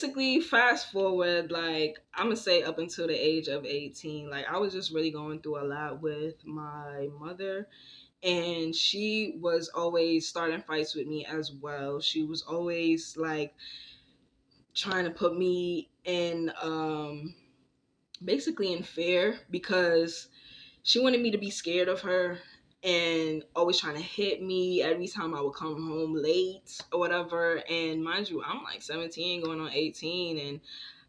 Basically, fast forward, like, I'm gonna say up until the age of 18, like, I was just really going through a lot with my mother, and she was always starting fights with me as well. She was always like trying to put me in basically in fear, because she wanted me to be scared of her, and always trying to hit me every time I would come home late or whatever. And mind you, I'm like 17 going on 18, and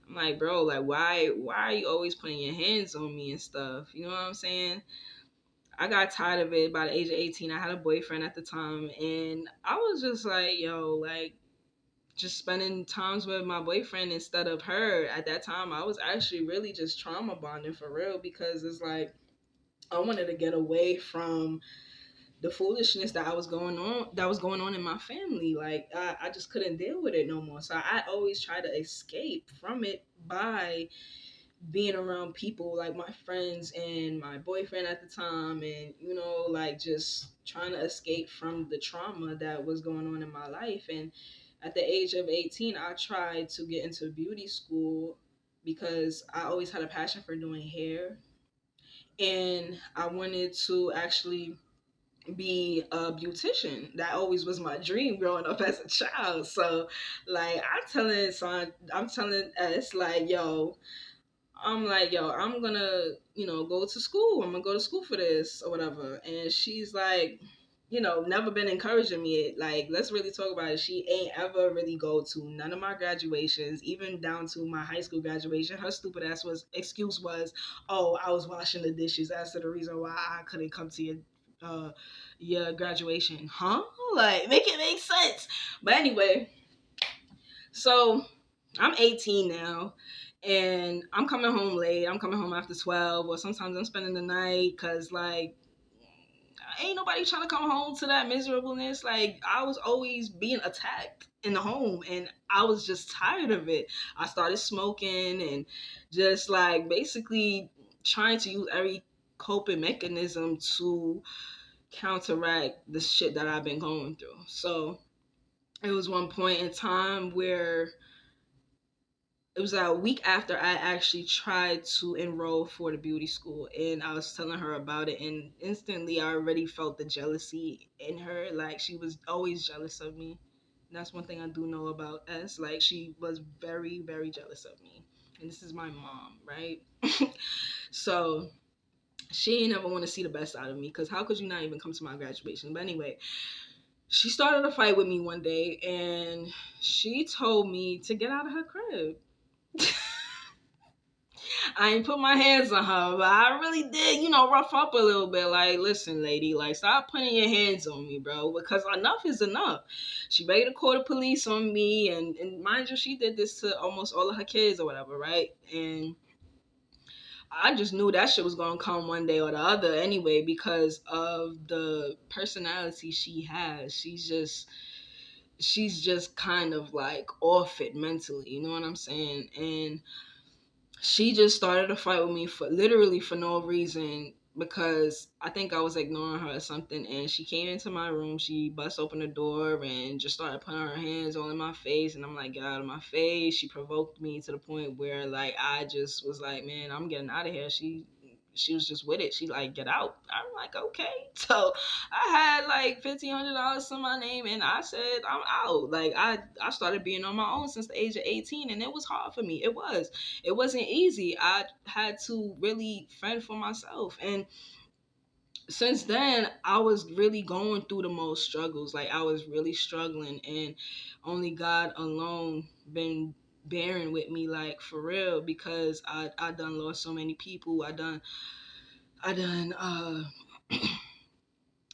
I'm like, bro, like, why are you always putting your hands on me and stuff? You know what I'm saying? I got tired of it. By the age of 18, I had a boyfriend at the time, and I was just like, yo, like, just spending times with my boyfriend instead of her. At that time, I was actually really just trauma bonding for real, because it's like I wanted to get away from the foolishness that was going on in my family. Like, I just couldn't deal with it no more. So I always try to escape from it by being around people like my friends and my boyfriend at the time, and like, just trying to escape from the trauma that was going on in my life. And at the age of 18, I tried to get into beauty school because I always had a passion for doing hair, and I wanted to actually be a beautician. That always was my dream growing up as a child. So, like, I'm telling us, like, yo, I'm gonna, go to school. I'm gonna go to school for this or whatever. And she's like, never been encouraging me. Like, let's really talk about it. She ain't ever really go to none of my graduations, even down to my high school graduation. Her stupid ass excuse was, oh, I was washing the dishes. That's the reason why I couldn't come to uh your graduation. Huh? Like, make it make sense. But anyway, so I'm 18 now, and I'm coming home late. I'm coming home after 12, or sometimes I'm spending the night, because, like, ain't nobody trying to come home to that miserableness. Like, I was always being attacked in the home, and I was just tired of it. I started smoking, and just, like, basically trying to use every coping mechanism to counteract the shit that I've been going through. So it was one point in time where it was a week after I actually tried to enroll for the beauty school, and I was telling her about it, and instantly I already felt the jealousy in her. Like, she was always jealous of me. And that's one thing I do know about S. Like, she was very, very jealous of me. And this is my mom, right? So she ain't never want to see the best out of me, because how could you not even come to my graduation? But anyway, she started a fight with me one day, and she told me to get out of her crib. I ain't put my hands on her, but I really did, rough up a little bit. Like, listen, lady, like, stop putting your hands on me, bro, because enough is enough. She ready to call the police on me, and mind you, she did this to almost all of her kids or whatever, right? And I just knew that shit was gonna come one day or the other anyway, because of the personality she has. She's just kind of like off it mentally, you know what I'm saying? And she just started a fight with me for literally for no reason, because I think I was ignoring her or something, and she came into my room. She bust open the door and just started putting her hands all in my face, and I'm like, get out of my face. She provoked me to the point where, like, I just was like, man, I'm getting out of here. She was just with it. She like, get out. I'm like, okay. So I had like $1,500 to my name, and I said, I'm out. Like, I started being on my own since the age of 18, and it was hard for me. It wasn't easy. I had to really fend for myself. And since then, I was really going through the most struggles. Like, I was really struggling, and only God alone been bearing with me, like, for real, because I done lost so many people. I done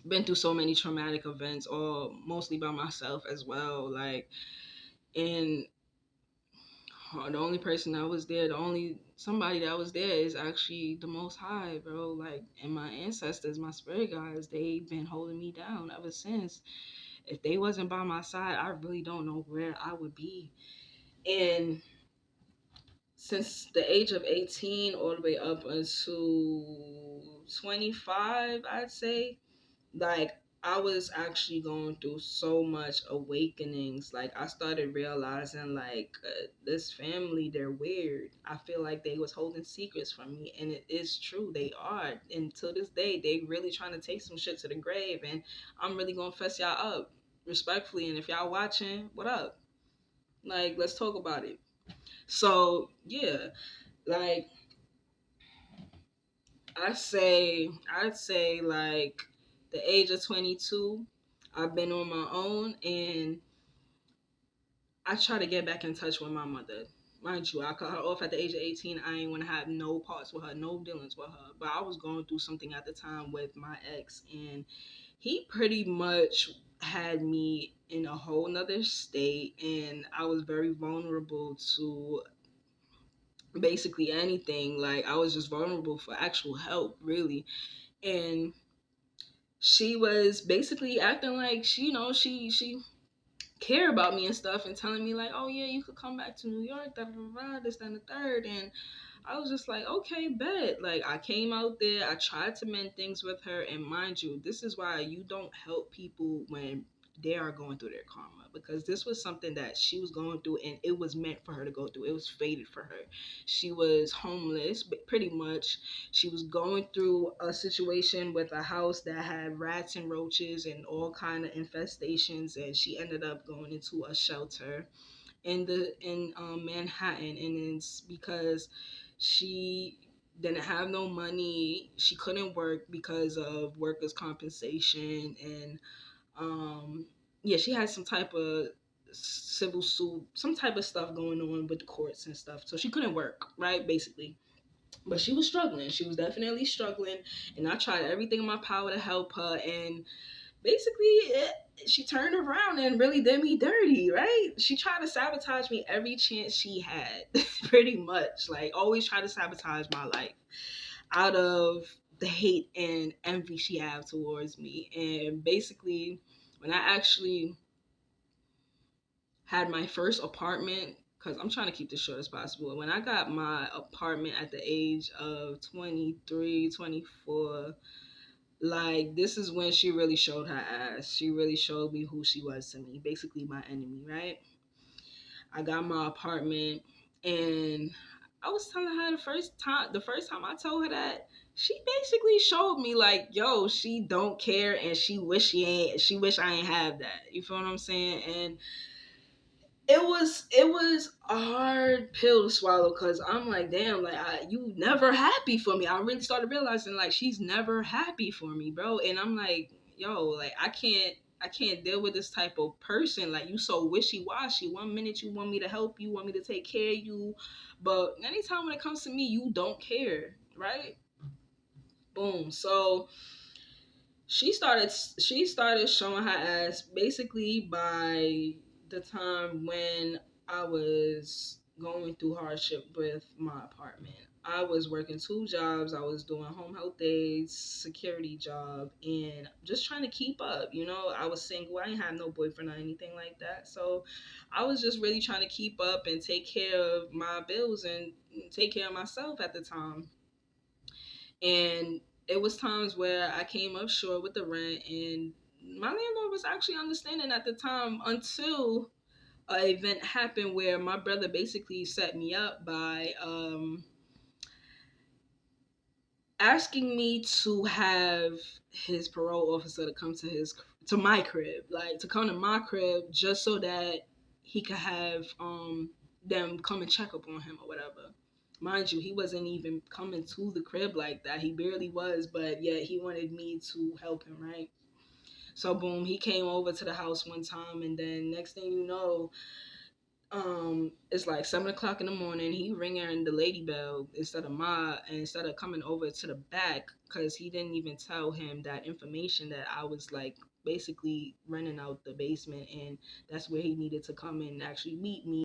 been through so many traumatic events, all mostly by myself as well. Like, and the only person that was there, the only somebody that was there is actually the Most High, bro. Like, and my ancestors, my spirit guides, they've been holding me down ever since. If they wasn't by my side, I really don't know where I would be. And since the age of 18 all the way up until 25, I'd say, like, I was actually going through so much awakenings. Like I started realizing like this family, they're weird. I feel like they was holding secrets from me, and it is true, they are. And to this day, they really trying to take some shit to the grave, and I'm really gonna fess y'all up respectfully. And if y'all watching, what up? Like let's talk about it. So yeah, like I'd say like the age of 22, I've been on my own, and I try to get back in touch with my mother. Mind you, I cut her off at the age of 18. I ain't want to have no parts with her, no dealings with her. But I was going through something at the time with my ex, and he pretty much had me in a whole nother state, and I was very vulnerable to basically anything. Like I was just vulnerable for actual help, really. And she was basically acting like she care about me and stuff, and telling me like, oh yeah, you could come back to New York, da da da, this, that, and the third. And I was just like, okay, bet. Like I came out there, I tried to mend things with her, and mind you, this is why you don't help people when they are going through their karma, because this was something that she was going through, and it was meant for her to go through. It was fated for her. She was homeless, but pretty much she was going through a situation with a house that had rats and roaches and all kind of infestations, and she ended up going into a shelter in Manhattan, and it's because she didn't have no money. She couldn't work because of workers' compensation, and um, yeah, she had some type of civil suit, some type of stuff going on with the courts and stuff. So she couldn't work, right? Basically. But she was struggling. She was definitely struggling, and I tried everything in my power to help her. And basically, she turned around and really did me dirty, right? She tried to sabotage me every chance she had, pretty much. Like, always try to sabotage my life out of the hate and envy she had towards me. And basically, when I actually had my first apartment, because I'm trying to keep this short as possible. When I got my apartment at the age of 23, 24, like this is when she really showed her ass. She really showed me who she was to me, basically my enemy, right? I got my apartment, and I was telling her the first time I told her that, she basically showed me like, yo, she don't care, and she wish I ain't have that. You feel what I'm saying? And it was a hard pill to swallow, because I'm like, damn, like you never happy for me. I really started realizing like she's never happy for me, bro. And I'm like, yo, like I can't deal with this type of person. Like you so wishy washy. One minute you want me to help you, want me to take care of you, but anytime when it comes to me, you don't care, right? Boom. So she started showing her ass basically by the time when I was going through hardship with my apartment. I was working two jobs. I was doing home health aides, security job, and just trying to keep up. I was single. I didn't have no boyfriend or anything like that. So I was just really trying to keep up and take care of my bills and take care of myself at the time. And it was times where I came up short with the rent, and my landlord was actually understanding at the time, until an event happened where my brother basically set me up by asking me to have his parole officer to come to my crib, like to come to my crib, just so that he could have them come and check up on him or whatever. Mind you, he wasn't even coming to the crib like that. He barely was, but yet he wanted me to help him, right? So boom, he came over to the house one time, and then next thing you know, it's like 7 o'clock in the morning. He ringing the lady bell instead of coming over to the back, because he didn't even tell him that information, that I was like basically renting out the basement, and that's where he needed to come and actually meet me.